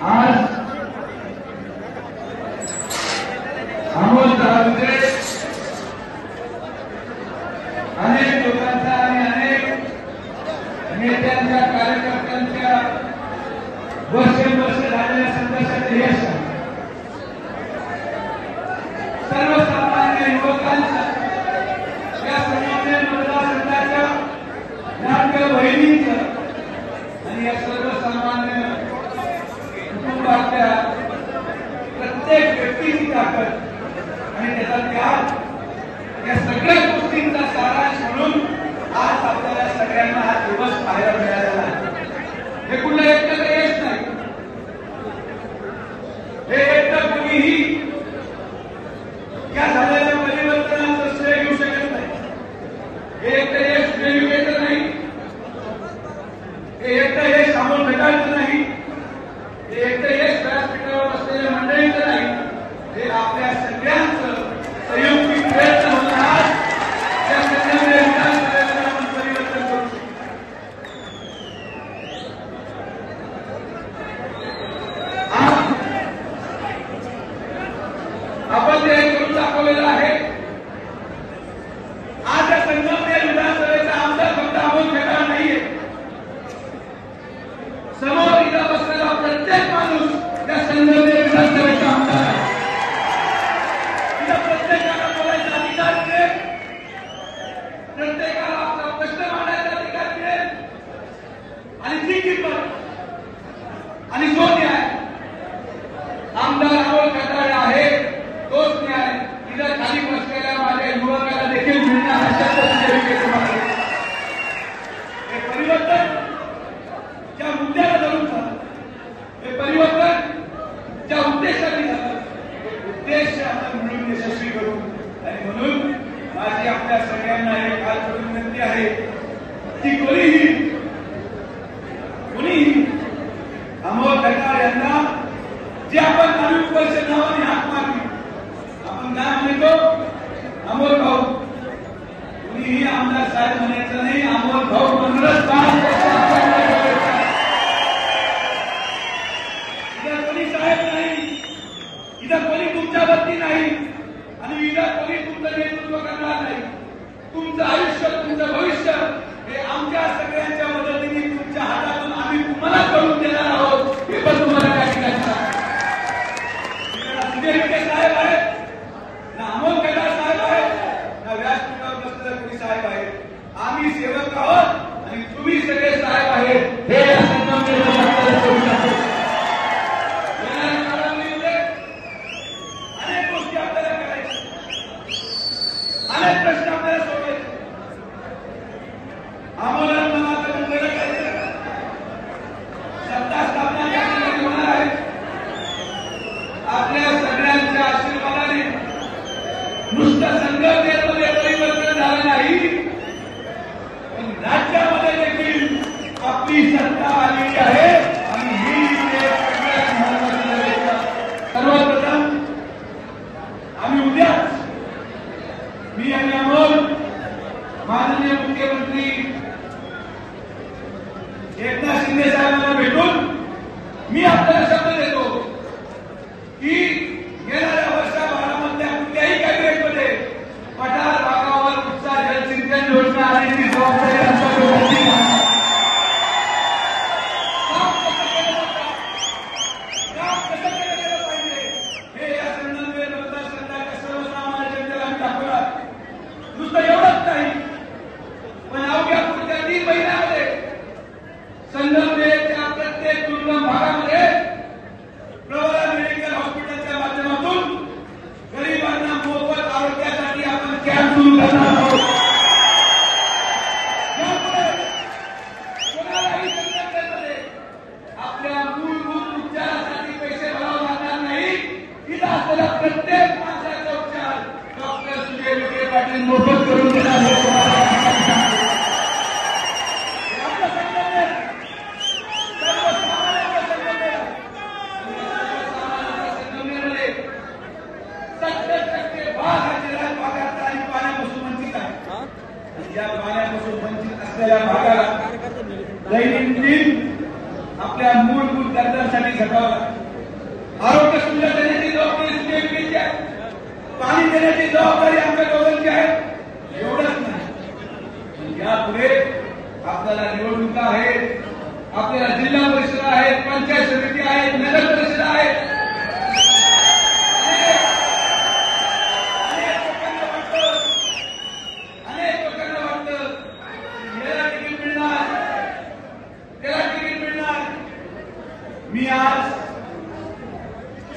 आज अमोल दहावीचे अनेक लोकांचा आणि अनेक नेत्यांच्या कार्यकर्त्यांच्या वर्षे झालेल्या संघर्षाचे यश सर्वसामान्य युवकांचा या सामान्य मतदारसंघाच्या लाडक्या बहिणींचं आणि या सर्वसामान्य कुटुंबातल्या प्रत्येक व्यक्तीची ताकद आणि त्याचा त्याग या सगळ्या गोष्टींचा सारांश म्हणून आज आपल्याला सगळ्यांना हा दिवस पाहायला मिळालेला आहे। हे कुठलं एकटं यश नाही, हे एकटं कुणीही या झालेल्या परिवर्तनाचं श्रेय घेऊ शकत नाही। हे एकटं यश रेल्वेचं नाही, हे एकटं यश अमोल खताळचं नाही, हे एकटं यश व्यासपीठावर बसलेल्या मंडळींचं नाही, हे आपल्या सगळ्यांचं संयुक्त प्रयत्न होणार आहे। त्या सगळ्या विधानसभेचं आपण परिवर्तन करू शकतो। आपण जे करून दाखवलेलं आहे, आज या संगमनेर विधानसभेचा आमदार फक्त अमोल खताळ नाहीये, समोर इथं बसलेला प्रत्येक माणूस त्या संगमनेर विधानसभेचा आमदार आहे। इथं प्रत्येकाला बोलायचा अधिकार मिळेल, प्रत्येकाला आपला प्रश्न मांडायचा अधिकार मिळेल आणि ती किंमत आणि जो न्याय आमदार अमोल खताळ आहे तोच न्याय इथं खाली बसलेल्या माझ्या युवकाला देखील मिळणार अशा हे परिवर्तन ज्या मुद्द्याला धरून झालं, हे परिवर्तन ज्या उद्देशाने झालं, उद्देश आपण मिळून यशस्वी करू। आणि म्हणून माझी आपल्या सगळ्यांना एक हात जोडून विनंती आहे की कोणीही अमोल खताळ यांना जे आपण नाविक वर्ष नावाने हाक मारली, आपण काय म्हणतो अमोल भाऊ, कुणीही आमदार साहेब म्हणायचं नाही, अमोल भाऊ म्हणूनच इथं कोणी साहेब नाही, इथं कोणी तुमच्यावरती नाही आणि इथं कोणी तुमचं नेतृत्व करणार नाही। तुमचं आयुष्य, तुमचं भविष्य हे आमच्या सगळ्यांच्या मदतीने तुमच्या हातातून आम्ही तुम्हाला करून देणार आहोत, हे पण तुम्हाला त्या ठिकाणी साहेब आहेत ना, अमोल खताळ साहेब आहेत ना, व्यासपीठावर बसलेले कोणी साहेब आहेत, आम्ही सेवक आहोत आणि तुम्ही सगळे साहेब आहेत। हे अनेक गोष्टी आपल्याला करायच्या, अनेक प्रश्न आपल्याला सोडवायचे। आम्हाला मनात मुंबईला करायचं, सत्ता स्थापना या ठिकाणी होणार आहे। आपल्या सगळ्यांच्या आशीर्वादाने नुसतं संगमनेरमध्ये परिवर्तन झालं नाही, पण राज्यामध्ये देखील आपली सत्ता आलेली आहे आणि ही सगळ्यात महत्वाची गोष्ट। सर्वप्रथम आम्ही उद्याच मी आणि अमोल माननीय मुख्यमंत्री एकनाथ शिंदे साहेबांना भेटून मी आपल्याला शब्द देतो की येणाऱ्या वर्षभरामधल्या कुठल्याही कॅबिनेटमध्ये पठार भागावर उपसा जलसिंचन योजना आणण्याची जबाबदारी आमच्याकडे काम कसं केलं पाहिजे हे या संगमनेर मतदारसंघाच्या सर्वसामान्य जनतेला आम्ही दाखवलं। नुसतं एवढंच नाही, पण अवघ्या पुढच्या 3 महिन्यामध्ये संगमनेरच्या प्रत्येक दुर्गम भागामध्ये प्रवरा मेडिकल हॉस्पिटलच्या माध्यमातून गरिबांना मोफत आरोग्यासाठी आपण कॅम्प सुरू करणार आहोत। त्यामुळे कोणालाही संकटामध्ये आपल्या मूलभूत उपचारासाठी पैसे भरावे लागणार नाही। इथं असलेला प्रत्येक माणसाचा उपचार डॉक्टर सुजय विखे पाटील मोफत करून देणार आहेत। या पाण्यापासून वंचित असलेल्या भागाला दैनंदिन आपल्या मूलभूत झटावं लागतं. आरोग्य सुविधा देण्याची जबाबदारी सुविधेची आहे, पाणी देण्याची जबाबदारी आमच्या दोघांची आहे. एवढंच नाही, यापुढे आपल्याला निवडणुका आहेत, आपल्याला जिल्हा परिषद आहेत, पंचायत समिती आहेत, नगर परिषद आहेत. अनेक लोकांना वाटतं याला तिकीट मिळणार, त्याला तिकीट मिळणार. मी आज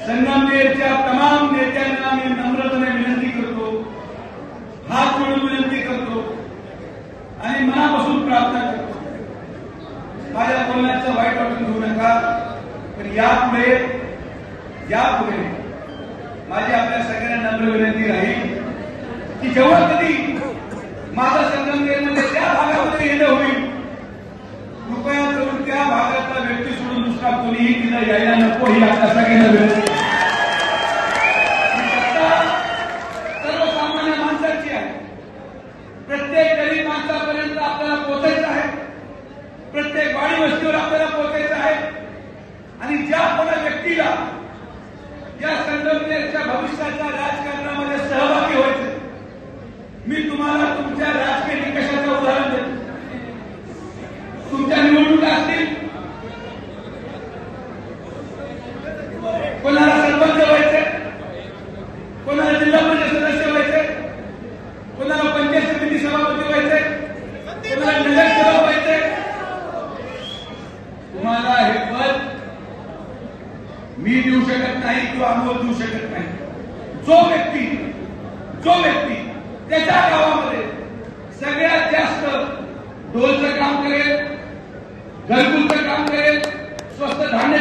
संगमनेरच्या तमाम नेत्यांना मी नम्रपणे विनंती करतो, हात जोडून विनंती करतो आणि मनापासून प्रार्थना करतो, माझ्या बोलण्याचं वाईट वाटून घेऊ नका. पण यापुढे माझी आपल्या सगळ्यांना नम्र विनंती राहील की जेव्हा कधी माझा संगमनेरमध्ये त्या भागामध्ये येणं होईल, कृपया करून त्या भागातला व्यक्ती सोडून दुसरा कोणीही तिला यायला नको, ही आपल्या सगळ्यांना विनंती. सर्वसामान्य माणसाची आहे, प्रत्येक गरीब माणसापर्यंत आपल्याला पोहोचायचं आहे, प्रत्येक वाडी वस्तीवर आपल्याला पोहोचायचं आहे. आणि ज्या कोणा व्यक्तीला या संगमनेरच्या भविष्याच्या राजकारणामध्ये सहभागी व्हायचं, मी तुम्हाला तुमच्या राजकीय निकषाचं उदाहरण देतो. तुमच्या निवडणुका असतील, कोणाला सरपंच व्हायचे, कोणाला जिल्हा परिषद सदस्य व्हायचे, कोणाला पंचायत समिती सभापती व्हायचे, कोणाला नगरसेवक व्हायचे. तुम्हाला हे पद मी देऊ शकत नाही किंवा अनुभव देऊ शकत नाही. जो व्यक्ती त्याच्या गावामध्ये सगळ्यात जास्त ढोलचं काम करेल, घरकुलचं काम करेल, स्वस्त धान्य